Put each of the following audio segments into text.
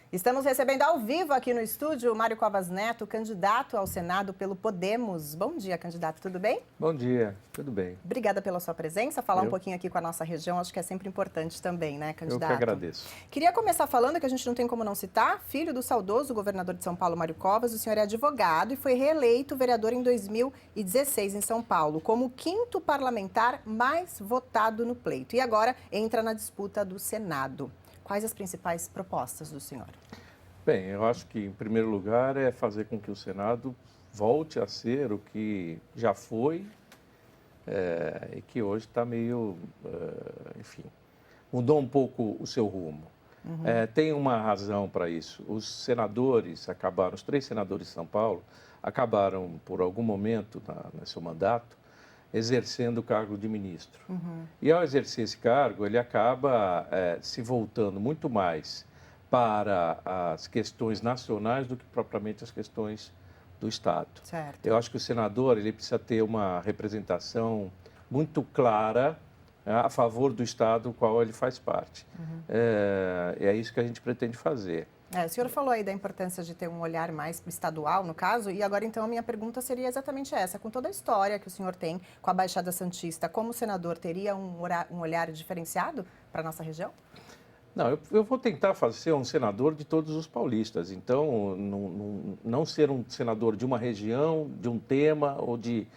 Estamos recebendo ao vivo aqui no estúdio o Mário Covas Neto, candidato ao Senado pelo Podemos. Bom dia, candidato, tudo bem? Bom dia, tudo bem. Obrigada pela sua presença. Falar um pouquinho aqui com a nossa região, acho que é sempre importante também, né, candidato? Eu que agradeço. Queria começar falando que a gente não tem como não citar, filho do saudoso governador de São Paulo, Mário Covas, o senhor é advogado e foi reeleito vereador em 2016 em São Paulo, como o quinto parlamentar mais votado no pleito. E agora entra na disputa do Senado. Quais as principais propostas do senhor? Bem, eu acho que, em primeiro lugar, é fazer com que o Senado volte a ser o que já foi e que hoje está meio, enfim, mudou um pouco o seu rumo. Tem uma razão para isso. Os senadores acabaram, os 3 senadores de São Paulo, acabaram, por algum momento no seu mandato, exercendo o cargo de ministro. E ao exercer esse cargo, ele acaba se voltando muito mais para as questões nacionais do que propriamente as questões do Estado. Certo. Eu acho que o senador ele precisa ter uma representação muito clara a favor do Estado do qual ele faz parte. É isso que a gente pretende fazer. O senhor falou aí da importância de ter um olhar mais estadual, no caso, e agora então a minha pergunta seria exatamente essa. Com toda a história que o senhor tem com a Baixada Santista, como senador, teria um olhar diferenciado para a nossa região? Não, eu vou tentar ser um senador de todos os paulistas. Então, não ser um senador de uma região, de um tema ou de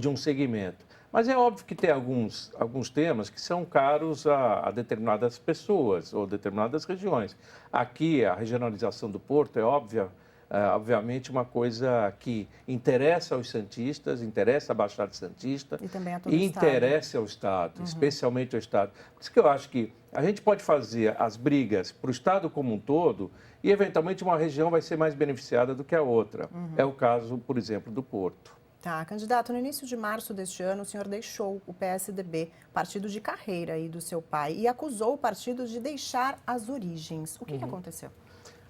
um segmento. Mas é óbvio que tem alguns temas que são caros a determinadas pessoas ou determinadas regiões. Aqui, a regionalização do Porto é obviamente uma coisa que interessa aos santistas, interessa a Baixada Santista e também a todo e interessa ao Estado, especialmente ao Estado. Por isso que eu acho que a gente pode fazer as brigas para o Estado como um todo e, eventualmente, uma região vai ser mais beneficiada do que a outra. É o caso, por exemplo, do Porto. Tá, candidato, no início de março deste ano, o senhor deixou o PSDB, partido de carreira aí do seu pai, e acusou o partido de deixar as origens. O que aconteceu?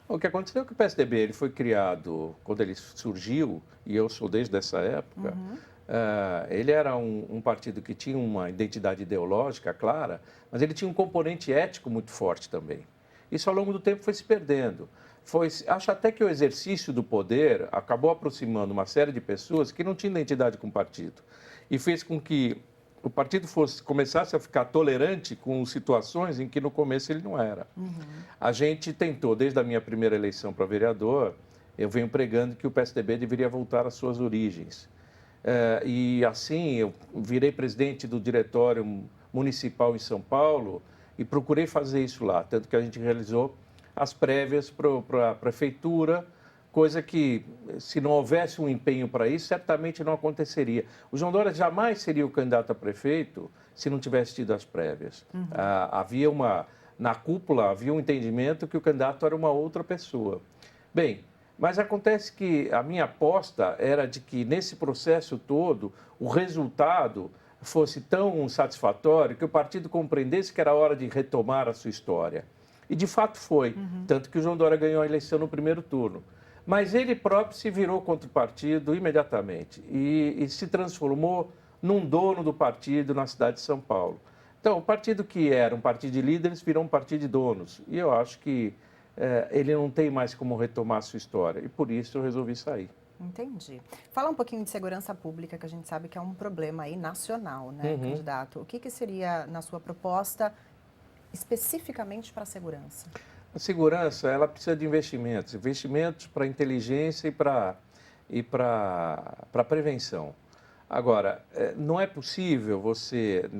O que aconteceu é que o PSDB ele foi criado quando ele surgiu, e eu sou desde essa época, ele era um partido que tinha uma identidade ideológica clara, mas ele tinha um componente ético muito forte também. Isso, ao longo do tempo, foi se perdendo. Acho até que o exercício do poder acabou aproximando uma série de pessoas que não tinham identidade com o partido e fez com que o partido começasse a ficar tolerante com situações em que no começo ele não era. A gente tentou, desde a minha primeira eleição para vereador, eu venho pregando que o PSDB deveria voltar às suas origens. E assim, eu virei presidente do Diretório Municipal em São Paulo e procurei fazer isso lá, tanto que a gente realizou as prévias para a prefeitura, coisa que, se não houvesse um empenho para isso, certamente não aconteceria. O João Dória jamais seria o candidato a prefeito se não tivesse tido as prévias. Na cúpula havia um entendimento que o candidato era uma outra pessoa. Bem, mas acontece que a minha aposta era de que, nesse processo todo, o resultado fosse tão satisfatório que o partido compreendesse que era hora de retomar a sua história. E, de fato, foi. Tanto que o João Dória ganhou a eleição no primeiro turno. Mas ele próprio se virou contra o partido imediatamente e se transformou num dono do partido na cidade de São Paulo. Então, o partido que era um partido de líderes virou um partido de donos. E eu acho que ele não tem mais como retomar a sua história. E, por isso, eu resolvi sair. Entendi. Fala um pouquinho de segurança pública, que a gente sabe que é um problema aí nacional, né, candidato? O que seria, na sua proposta, especificamente para a segurança? A segurança, ela precisa de investimentos para inteligência e para prevenção. Agora, não é possível você,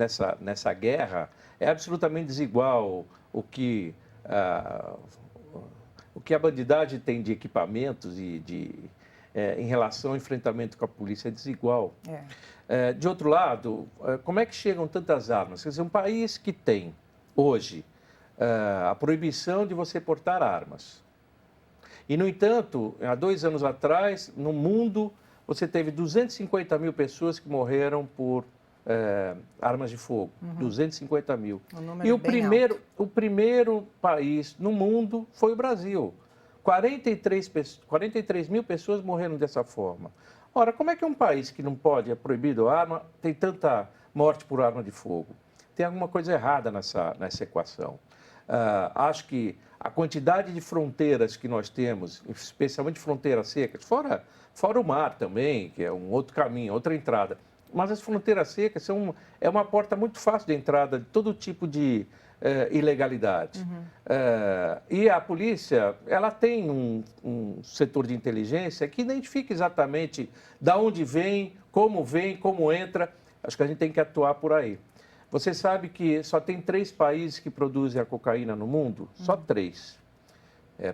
nessa guerra, é absolutamente desigual o que a bandidagem tem de equipamentos em relação ao enfrentamento com a polícia, é desigual. De outro lado, como é que chegam tantas armas? Quer dizer, um país que tem hoje a proibição de você portar armas. E, no entanto, há 2 anos atrás, no mundo, você teve 250 mil pessoas que morreram por armas de fogo. 250 mil. E o primeiro país no mundo foi o Brasil. 43 mil pessoas morreram dessa forma. Ora, como é que um país que não pode, é proibido a arma, tem tanta morte por arma de fogo? Tem alguma coisa errada nessa equação. Acho que a quantidade de fronteiras que nós temos, especialmente fronteiras secas, fora o mar também, que é um outro caminho, outra entrada. Mas as fronteiras secas é uma porta muito fácil de entrada de todo tipo de ilegalidade. E a polícia, ela tem um setor de inteligência que identifica exatamente de onde vem, como entra. Acho que a gente tem que atuar por aí. Você sabe que só tem 3 países que produzem a cocaína no mundo? Só 3.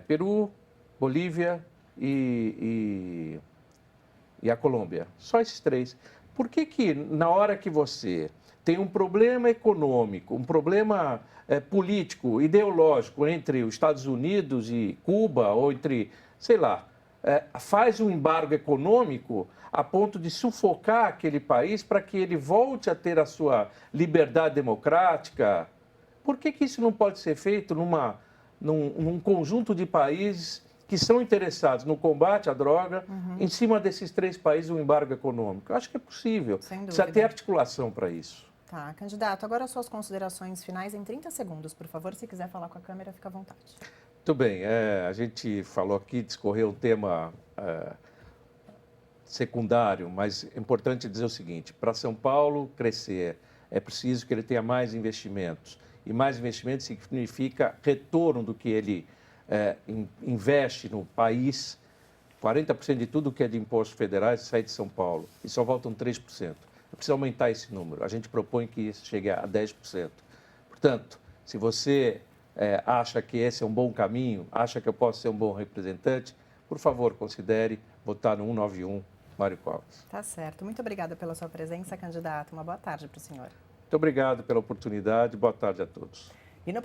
Peru, Bolívia e a Colômbia. Só esses 3. Por que na hora que você tem um problema econômico, um problema político, ideológico entre os Estados Unidos e Cuba, ou entre, sei lá, faz um embargo econômico a ponto de sufocar aquele país para que ele volte a ter a sua liberdade democrática? Por que isso não pode ser feito num conjunto de países que são interessados no combate à droga, em cima desses 3 países, um embargo econômico? Eu acho que é possível. Precisa ter articulação para isso. Tá, candidato, agora as suas considerações finais em 30 segundos, por favor. Se quiser falar com a câmera, fica à vontade. Muito bem. A gente falou aqui, discorreu um tema secundário, mas é importante dizer o seguinte: para São Paulo crescer, é preciso que ele tenha mais investimentos. E mais investimentos significa retorno do que ele investe no país. 40% de tudo que é de impostos federais sai de São Paulo e só voltam 3%. Precisa aumentar esse número. A gente propõe que isso chegue a 10%. Portanto, se você acha que esse é um bom caminho, acha que eu posso ser um bom representante, por favor, considere votar no 191, Mário Covas. Tá certo. Muito obrigada pela sua presença, candidato. Uma boa tarde para o senhor. Muito obrigado pela oportunidade. Boa tarde a todos. E no